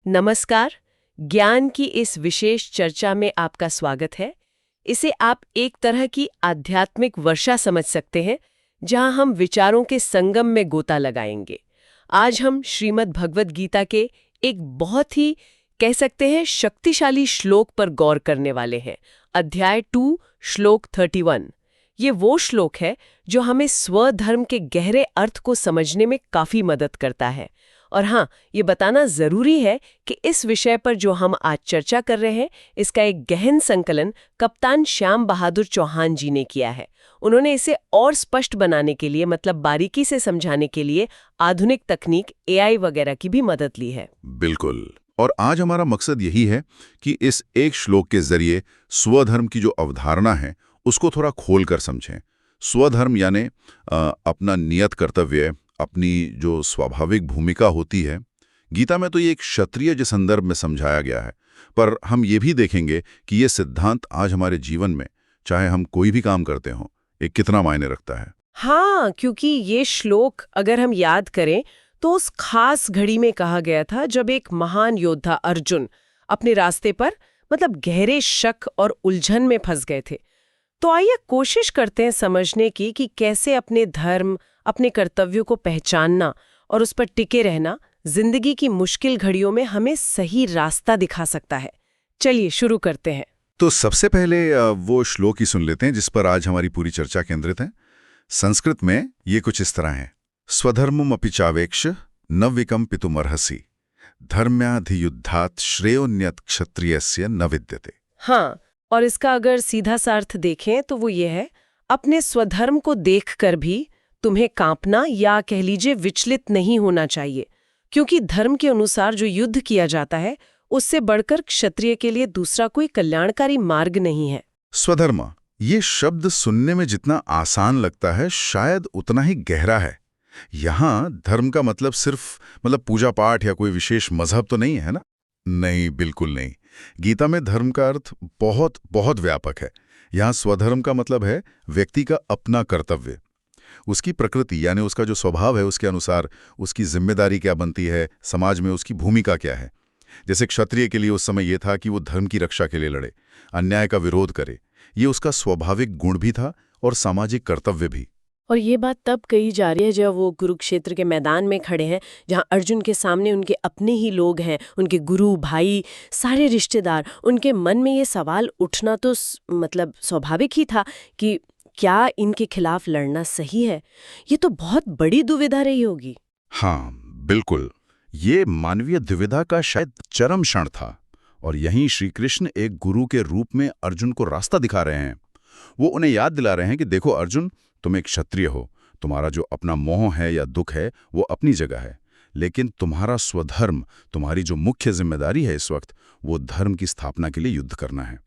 नमस्कार। ज्ञान की इस विशेष चर्चा में आपका स्वागत है। इसे आप एक तरह की आध्यात्मिक वर्षा समझ सकते हैं, जहां हम विचारों के संगम में गोता लगाएंगे। आज हम श्रीमद् भगवद गीता के एक बहुत ही कह सकते हैं शक्तिशाली श्लोक पर गौर करने वाले हैं। अध्याय 2 श्लोक 31। ये वो श्लोक है जो हमें स्वधर्म के गहरे अर्थ को समझने में काफी मदद करता है। और हाँ, ये बताना जरूरी है कि इस विषय पर जो हम आज चर्चा कर रहे हैं, इसका एक गहन संकलन कप्तान श्याम बहादुर चौहान जी ने किया है। उन्होंने इसे और स्पष्ट बनाने के लिए, मतलब बारीकी से समझाने के लिए, आधुनिक तकनीक एआई वगैरह की भी मदद ली है। बिल्कुल। और आज हमारा मकसद यही है कि इस एक श्लोक के जरिए स्वधर्म की जो अवधारणा है उसको थोड़ा खोल कर समझें। स्वधर्म यानी अपना नियत कर्तव्य, अपनी जो स्वाभाविक भूमिका होती है। गीता में तो ये एक क्षत्रिय के संदर्भ में समझाया गया है, पर हम ये भी देखेंगे कि ये सिद्धांत आज हमारे जीवन में, चाहे हम कोई भी काम करते हों, एक कितना मायने रखता है। हाँ, क्योंकि ये श्लोक अगर हम याद करें तो उस खास घड़ी में कहा गया था जब एक महान योद्धा अर्जुन अपने रास्ते पर मतलब गहरे शक और उलझन में फंस गए थे। तो आइए कोशिश करते हैं समझने की कि कैसे अपने धर्म, अपने कर्तव्यों को पहचानना और उस पर टिके रहना जिंदगी की मुश्किल घड़ियों में हमें सही रास्ता दिखा सकता है। चलिए शुरू करते हैं। तो सबसे पहले वो श्लोक ही सुन लेते हैं जिस पर आज हमारी पूरी चर्चा केंद्रित है। संस्कृत में ये कुछ इस तरह है। स्वधर्मम अपि चावेक्ष न विकम्पितुमर्हसि धर्म्याधियुद्धात् श्रेयोन्यत क्षत्रियस्य न विद्यते। हाँ, और इसका अगर सीधा सा अर्थ देखें तो वो ये है, अपने स्वधर्म को देखकर भी तुम्हें कांपना या कह लीजिए विचलित नहीं होना चाहिए, क्योंकि धर्म के अनुसार जो युद्ध किया जाता है उससे बढ़कर क्षत्रिय के लिए दूसरा कोई कल्याणकारी मार्ग नहीं है। स्वधर्म, ये शब्द सुनने में जितना आसान लगता है शायद उतना ही गहरा है। यहाँ धर्म का मतलब सिर्फ पूजा पाठ या कोई विशेष मजहब तो नहीं है ना? नहीं, बिल्कुल नहीं। गीता में धर्म का अर्थ बहुत बहुत व्यापक है। यहाँ स्वधर्म का मतलब है व्यक्ति का अपना कर्तव्य, उसकी प्रकृति यानी उसका जो स्वभाव है उसके अनुसार उसकी जिम्मेदारी क्या बनती है, समाज में उसकी भूमिका क्या है। जैसे क्षत्रिय के लिए उस समय यह था कि वो धर्म की रक्षा के लिए लड़े, अन्याय का विरोध करे। ये उसका स्वाभाविक गुण भी था और सामाजिक कर्तव्य भी। और ये बात तब कही जा रही है जब वो कुरुक्षेत्र के मैदान में खड़े हैं, जहाँ अर्जुन के सामने उनके अपने ही लोग हैं, उनके गुरु, भाई, सारे रिश्तेदार। उनके मन में ये सवाल उठना तो स्वाभाविक ही था कि क्या इनके खिलाफ लड़ना सही है। ये तो बहुत बड़ी दुविधा रही होगी। हाँ, बिल्कुल। ये मानवीय दुविधा का शायद चरम क्षण था, और यहीं श्री कृष्ण एक गुरु के रूप में अर्जुन को रास्ता दिखा रहे हैं। वो उन्हें याद दिला रहे हैं कि देखो अर्जुन, तुम एक क्षत्रिय हो, तुम्हारा जो अपना मोह है या दुख है वो अपनी जगह है, लेकिन तुम्हारा स्वधर्म, तुम्हारी जो मुख्य जिम्मेदारी है इस वक्त, वो धर्म की स्थापना के लिए युद्ध करना है।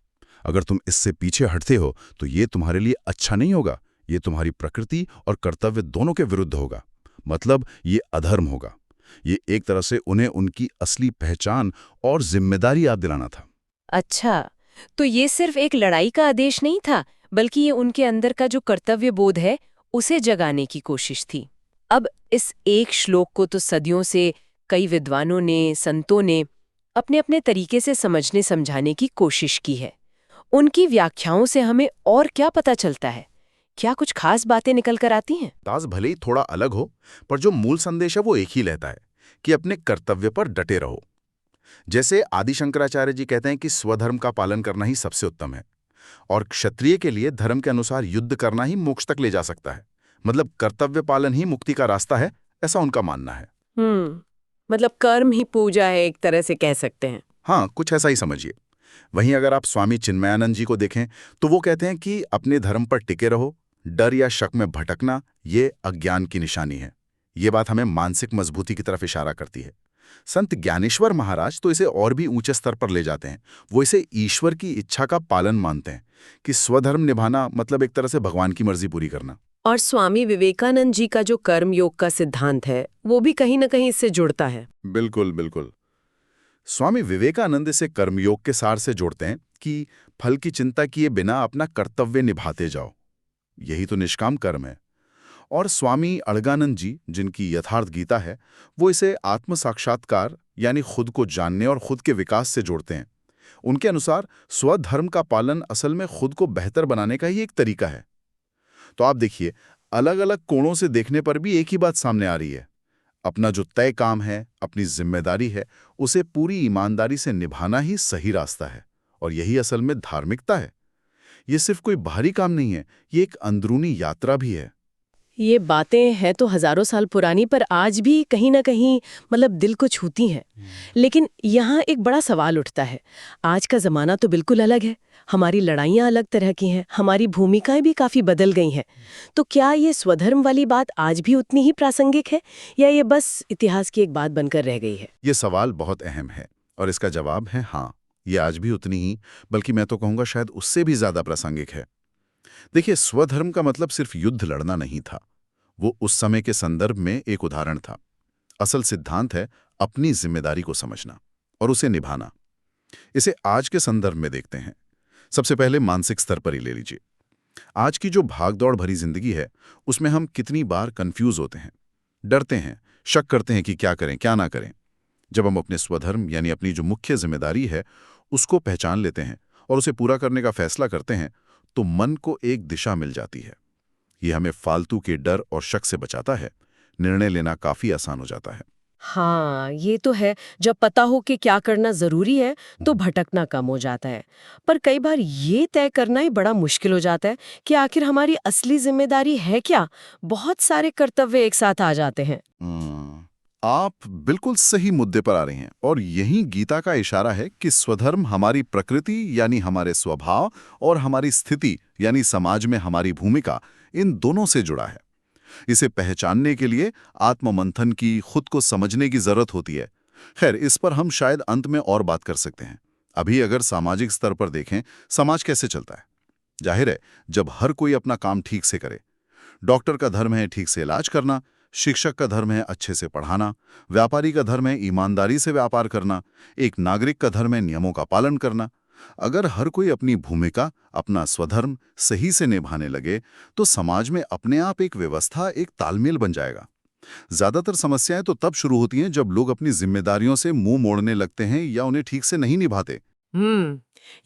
अगर तुम इससे पीछे हटते हो तो ये तुम्हारे लिए अच्छा नहीं होगा। ये तुम्हारी प्रकृति और कर्तव्य दोनों के विरुद्ध होगा, मतलब ये अधर्म होगा। ये एक तरह से उन्हें उनकी असली पहचान और जिम्मेदारी याद दिलाना था। अच्छा, तो ये सिर्फ एक लड़ाई का आदेश नहीं था, बल्कि ये उनके अंदर का जो कर्तव्य बोध है उसे जगाने की कोशिश थी। अब इस एक श्लोक को तो सदियों से कई विद्वानों ने, संतों ने अपने अपने तरीके से समझने समझाने की कोशिश की है। उनकी व्याख्याओं से हमें और क्या पता चलता है? क्या कुछ खास बातें निकल कर आती हैं? दास भले ही थोड़ा अलग हो, पर जो मूल संदेश है वो एक ही रहता है कि अपने कर्तव्य पर डटे रहो। जैसे आदि शंकराचार्य जी कहते हैं कि स्वधर्म का पालन करना ही सबसे उत्तम है, और क्षत्रिय के लिए धर्म के अनुसार युद्ध करना ही मोक्ष तक ले जा सकता है। मतलब कर्तव्य पालन ही मुक्ति का रास्ता है, ऐसा उनका मानना है। मतलब कर्म ही पूजा है, एक तरह से कह सकते हैं। हाँ, कुछ ऐसा ही समझिए। वहीं अगर आप स्वामी चिन्मयानंद जी को देखें तो वो कहते हैं कि अपने धर्म पर टिके रहो, डर या शक में भटकना ये अज्ञान की निशानी है। ये बात हमें मानसिक मजबूती की तरफ इशारा करती है। संत ज्ञानेश्वर महाराज तो इसे और भी ऊंचे स्तर पर ले जाते हैं। वो इसे ईश्वर की इच्छा का पालन मानते हैं कि स्वधर्म निभाना मतलब एक तरह से भगवान की मर्जी पूरी करना। और स्वामी विवेकानंद जी का जो कर्म योग का सिद्धांत है वो भी कहीं ना कहीं इससे जुड़ता है। बिल्कुल बिल्कुल। स्वामी विवेकानंद इसे कर्मयोग के सार से जोड़ते हैं कि फल की चिंता किए बिना अपना कर्तव्य निभाते जाओ, यही तो निष्काम कर्म है। और स्वामी अड़गानंद जी, जिनकी यथार्थ गीता है, वो इसे आत्म साक्षात्कार यानी खुद को जानने और खुद के विकास से जोड़ते हैं। उनके अनुसार स्वधर्म का पालन असल में खुद को बेहतर बनाने का ही एक तरीका है। तो आप देखिए, अलग अलग कोणों से देखने पर भी एक ही बात सामने आ रही है। अपना जो तय काम है, अपनी जिम्मेदारी है, उसे पूरी ईमानदारी से निभाना ही सही रास्ता है। और यही असल में धार्मिकता है। ये सिर्फ कोई बाहरी काम नहीं है, ये एक अंदरूनी यात्रा भी है। ये बातें हैं तो हजारों साल पुरानी, पर आज भी कहीं ना कहीं दिल को छूती हैं। लेकिन यहाँ एक बड़ा सवाल उठता है। आज का ज़माना तो बिल्कुल अलग है, हमारी लड़ाइयाँ अलग तरह की हैं, हमारी भूमिकाएं भी काफ़ी बदल गई हैं। तो क्या ये स्वधर्म वाली बात आज भी उतनी ही प्रासंगिक है, या ये बस इतिहास की एक बात बनकर रह गई है? ये सवाल बहुत अहम है और इसका जवाब है हाँ, ये आज भी उतनी ही, बल्कि मैं तो कहूँगा शायद उससे भी ज़्यादा प्रासंगिक है। देखिए, स्वधर्म का मतलब सिर्फ युद्ध लड़ना नहीं था। वो उस समय के संदर्भ में एक उदाहरण था। असल सिद्धांत है अपनी जिम्मेदारी को समझना और उसे निभाना। इसे आज के संदर्भ में देखते हैं। सबसे पहले मानसिक स्तर पर ही ले लीजिए। आज की जो भागदौड़ भरी जिंदगी है, उसमें हम कितनी बार कंफ्यूज होते हैं, डरते हैं, शक करते हैं कि क्या करें क्या ना करें। जब हम अपने स्वधर्म यानी अपनी जो मुख्य जिम्मेदारी है उसको पहचान लेते हैं और उसे पूरा करने का फैसला करते हैं, तो मन को एक दिशा मिल जाती है। ये हमें फालतू के डर और शक से बचाता है। निर्णय लेना काफी आसान हो जाता है। हाँ, ये तो है। जब पता हो कि क्या करना जरूरी है तो भटकना कम हो जाता है। पर कई बार ये तय करना ही बड़ा मुश्किल हो जाता है कि आखिर हमारी असली जिम्मेदारी है क्या। बहुत सारे कर्तव्य एक साथ आ जाते हैं। आप बिल्कुल सही मुद्दे पर आ रहे हैं और यही गीता का इशारा है कि स्वधर्म हमारी प्रकृति यानी हमारे स्वभाव और हमारी स्थिति यानी समाज में हमारी भूमिका, इन दोनों से जुड़ा है। इसे पहचानने के लिए आत्ममंथन की, खुद को समझने की जरूरत होती है। खैर, इस पर हम शायद अंत में और बात कर सकते हैं। अभी अगर सामाजिक स्तर पर देखें, समाज कैसे चलता है। जाहिर है, जब हर कोई अपना काम ठीक से करे। डॉक्टर का धर्म है ठीक से इलाज करना, शिक्षक का धर्म है अच्छे से पढ़ाना, व्यापारी का धर्म है ईमानदारी से व्यापार करना, एक नागरिक का धर्म है नियमों का पालन करना। अगर हर कोई अपनी भूमिका, अपना स्वधर्म सही से निभाने लगे, तो समाज में अपने आप एक व्यवस्था, एक तालमेल बन जाएगा। ज्यादातर समस्याएं तो तब शुरू होती हैं जब लोग अपनी जिम्मेदारियों से मुंह मोड़ने लगते हैं या उन्हें ठीक से नहीं निभाते।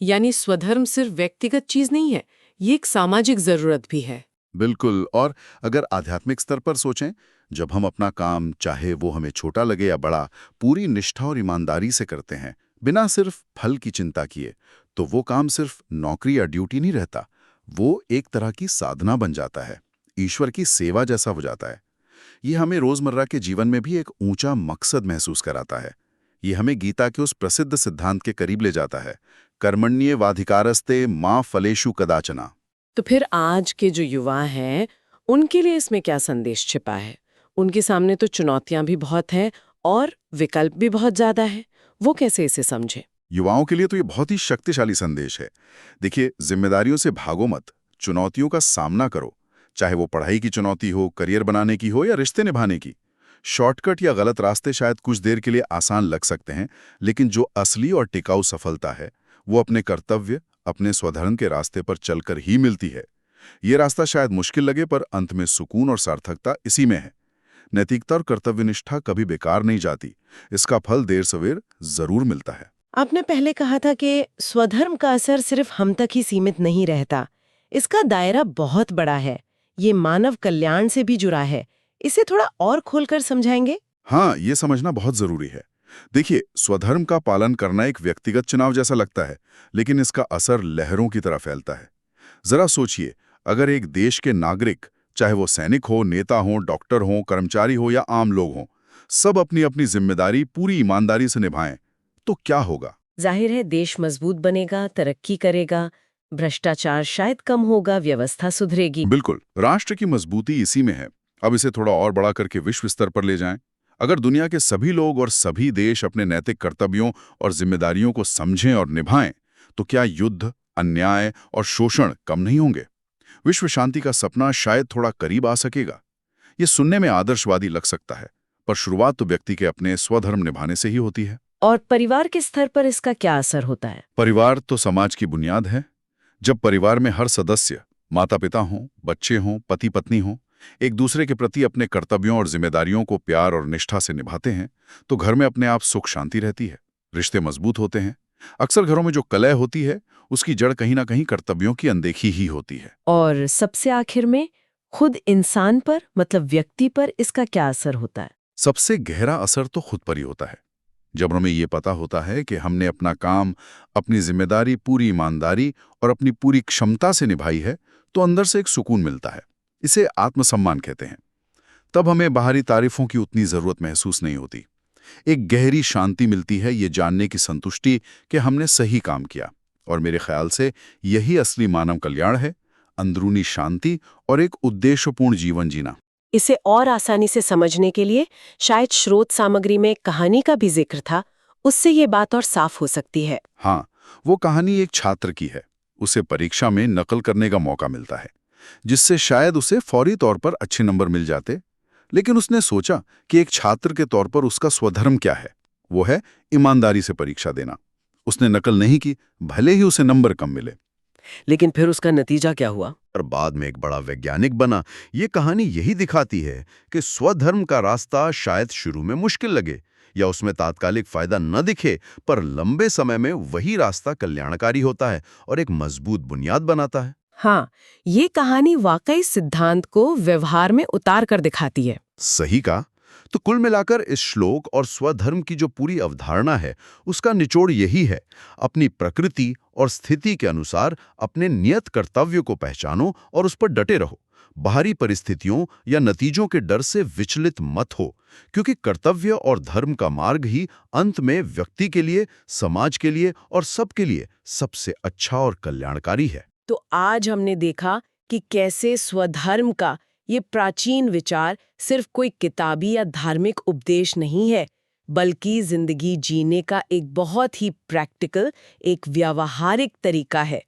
यानी स्वधर्म सिर्फ व्यक्तिगत चीज नहीं है, ये एक सामाजिक जरूरत भी है। बिल्कुल। और अगर आध्यात्मिक स्तर पर सोचें, जब हम अपना काम, चाहे वो हमें छोटा लगे या बड़ा, पूरी निष्ठा और ईमानदारी से करते हैं, बिना सिर्फ फल की चिंता किए, तो वो काम सिर्फ नौकरी या ड्यूटी नहीं रहता। वो एक तरह की साधना बन जाता है, ईश्वर की सेवा जैसा हो जाता है। ये हमें रोजमर्रा के जीवन में भी एक ऊंचा मकसद महसूस कराता है। ये हमें गीता के उस प्रसिद्ध सिद्धांत के करीब ले जाता है, कर्मण्येवाधिकारस्ते मा फलेषु कदाचन। तो फिर आज के जो युवा हैं, उनके लिए इसमें क्या संदेश छिपा है? उनके सामने तो चुनौतियां भी बहुत हैं और विकल्प भी बहुत ज्यादा है। वो कैसे इसे समझे? युवाओं के लिए तो ये बहुत ही शक्तिशाली संदेश है। देखिए, जिम्मेदारियों से भागो मत, चुनौतियों का सामना करो। चाहे वो पढ़ाई की चुनौती हो, करियर बनाने की हो या रिश्ते निभाने की। शॉर्टकट या गलत रास्ते शायद कुछ देर के लिए आसान लग सकते हैं, लेकिन जो असली और टिकाऊ सफलता है, वो अपने कर्तव्य, अपने स्वधर्म के रास्ते पर चलकर ही मिलती है। ये रास्ता शायद मुश्किल लगे, पर अंत में सुकून और सार्थकता इसी में है। नैतिकता और कर्तव्यनिष्ठा कभी बेकार नहीं जाती। इसका फल देर सवेर जरूर मिलता है। आपने पहले कहा था कि स्वधर्म का असर सिर्फ हम तक ही सीमित नहीं रहता, इसका दायरा बहुत बड़ा है। ये मानव कल्याण से भी जुड़ा है। इसे थोड़ा और खोलकर समझाएंगे? हाँ, ये समझना बहुत जरूरी है। देखिए, स्वधर्म का पालन करना एक व्यक्तिगत चुनाव जैसा लगता है, लेकिन इसका असर लहरों की तरह फैलता है। जरा सोचिए, अगर एक देश के नागरिक, चाहे वो सैनिक हो, नेता हो, डॉक्टर हो, कर्मचारी हो या आम लोग हों, सब अपनी अपनी जिम्मेदारी पूरी ईमानदारी से निभाएं, तो क्या होगा? जाहिर है, देश मजबूत बनेगा, तरक्की करेगा, भ्रष्टाचार शायद कम होगा, व्यवस्था सुधरेगी। बिल्कुल, राष्ट्र की मजबूती इसी में है। अब इसे थोड़ा और बड़ा करके विश्व स्तर पर ले जाएं। अगर दुनिया के सभी लोग और सभी देश अपने नैतिक कर्तव्यों और जिम्मेदारियों को समझें और निभाएं, तो क्या युद्ध, अन्याय और शोषण कम नहीं होंगे? विश्व शांति का सपना शायद थोड़ा करीब आ सकेगा। ये सुनने में आदर्शवादी लग सकता है, पर शुरुआत तो व्यक्ति के अपने स्वधर्म निभाने से ही होती है। और परिवार के स्तर पर इसका क्या असर होता है? परिवार तो समाज की बुनियाद है। जब परिवार में हर सदस्य, माता पिता हों, बच्चे हों, पति पत्नी हों, एक दूसरे के प्रति अपने कर्तव्यों और जिम्मेदारियों को प्यार और निष्ठा से निभाते हैं, तो घर में अपने आप सुख शांति रहती है, रिश्ते मजबूत होते हैं। अक्सर घरों में जो कलह होती है, उसकी जड़ कहीं ना कहीं कर्तव्यों की अनदेखी ही होती है। और सबसे आखिर में खुद इंसान पर, मतलब व्यक्ति पर इसका क्या असर होता है? सबसे गहरा असर तो खुद पर ही होता है। जब हमें ये पता होता है कि हमने अपना काम, अपनी जिम्मेदारी पूरी ईमानदारी और अपनी पूरी क्षमता से निभाई है, तो अंदर से एक सुकून मिलता है। इसे आत्मसम्मान कहते हैं। तब हमें बाहरी तारीफों की उतनी जरूरत महसूस नहीं होती। एक गहरी शांति मिलती है, ये जानने की संतुष्टि कि हमने सही काम किया। और मेरे ख्याल से यही असली मानव कल्याण है, अंदरूनी शांति और एक उद्देश्यपूर्ण जीवन जीना। इसे और आसानी से समझने के लिए शायद स्रोत सामग्री में एक कहानी का भी जिक्र था, उससे ये बात और साफ हो सकती है। हाँ, वो कहानी एक छात्र की है। उसे परीक्षा में नकल करने का मौका मिलता है, जिससे शायद उसे फौरी तौर पर अच्छे नंबर मिल जाते। लेकिन उसने सोचा कि एक छात्र के तौर पर उसका स्वधर्म क्या है, वो है ईमानदारी से परीक्षा देना। उसने नकल नहीं की, भले ही उसे नंबर कम मिले। लेकिन फिर उसका नतीजा क्या हुआ? और बाद में एक बड़ा वैज्ञानिक बना। ये कहानी यही दिखाती है कि स्वधर्म का रास्ता शायद शुरू में मुश्किल लगे या उसमें तात्कालिक फायदा न दिखे, पर लंबे समय में वही रास्ता कल्याणकारी होता है और एक मजबूत बुनियाद बनाता है। हाँ, ये कहानी वाकई सिद्धांत को व्यवहार में उतार कर दिखाती है। सही कहा। तो कुल मिलाकर इस श्लोक और स्वधर्म की जो पूरी अवधारणा है, उसका निचोड़ यही है: अपनी प्रकृति और स्थिति के अनुसार अपने नियत कर्तव्य को पहचानो और उस पर डटे रहो। बाहरी परिस्थितियों या नतीजों के डर से विचलित मत हो, क्योंकि कर्तव्य और धर्म का मार्ग ही अंत में व्यक्ति के लिए, समाज के लिए और सबके लिए सबसे अच्छा और कल्याणकारी है। तो आज हमने देखा कि कैसे स्वधर्म का ये प्राचीन विचार सिर्फ कोई किताबी या धार्मिक उपदेश नहीं है, बल्कि जिंदगी जीने का एक बहुत ही प्रैक्टिकल, एक व्यावहारिक तरीका है।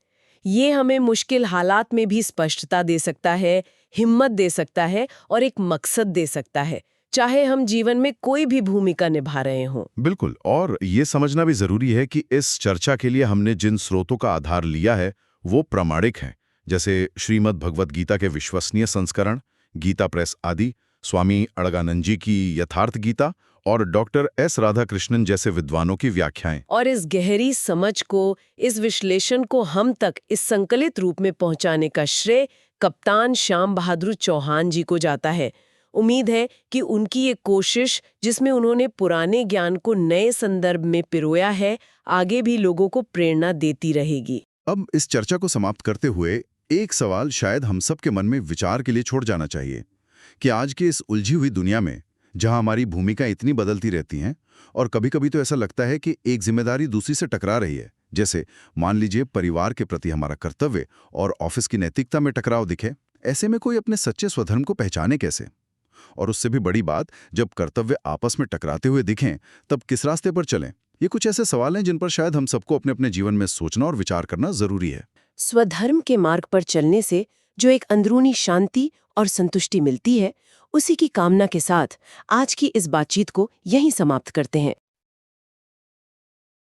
ये हमें मुश्किल हालात में भी स्पष्टता दे सकता है, हिम्मत दे सकता है और एक मकसद दे सकता है, चाहे हम जीवन में कोई भी भूमिका निभा रहे हों। बिल्कुल, और ये समझना भी जरूरी है कि इस चर्चा के लिए हमने जिन स्रोतों का आधार लिया है, वो प्रामाणिक हैं। जैसे श्रीमद् भगवत गीता के विश्वसनीय संस्करण, गीता प्रेस आदि, स्वामी अड़गानंद जी की यथार्थ गीता और डॉक्टर एस राधाकृष्णन जैसे विद्वानों की व्याख्याएं। और इस गहरी समझ को, इस विश्लेषण को हम तक इस संकलित रूप में पहुंचाने का श्रेय कप्तान श्याम बहादुर चौहान जी को जाता है। उम्मीद है कि उनकी ये कोशिश, जिसमें उन्होंने पुराने ज्ञान को नए संदर्भ में पिरोया है, आगे भी लोगों को प्रेरणा देती रहेगी। अब इस चर्चा को समाप्त करते हुए एक सवाल शायद हम सब के मन में विचार के लिए छोड़ जाना चाहिए कि आज की इस उलझी हुई दुनिया में, जहां हमारी भूमिका इतनी बदलती रहती हैं और कभी-कभी तो ऐसा लगता है कि एक जिम्मेदारी दूसरी से टकरा रही है, जैसे मान लीजिए परिवार के प्रति हमारा कर्तव्य और ऑफिस की नैतिकता में टकराव दिखे, ऐसे में कोई अपने सच्चे स्वधर्म को पहचाने कैसे? और उससे भी बड़ी बात, जब कर्तव्य आपस में टकराते हुए दिखें, तब किस रास्ते पर चलें? ये कुछ ऐसे सवाल हैं जिन पर शायद हम सबको अपने अपने जीवन में सोचना और विचार करना जरूरी है। स्वधर्म के मार्ग पर चलने से जो एक अंदरूनी शांति और संतुष्टि मिलती है, उसी की कामना के साथ आज की इस बातचीत को यहीं समाप्त करते हैं।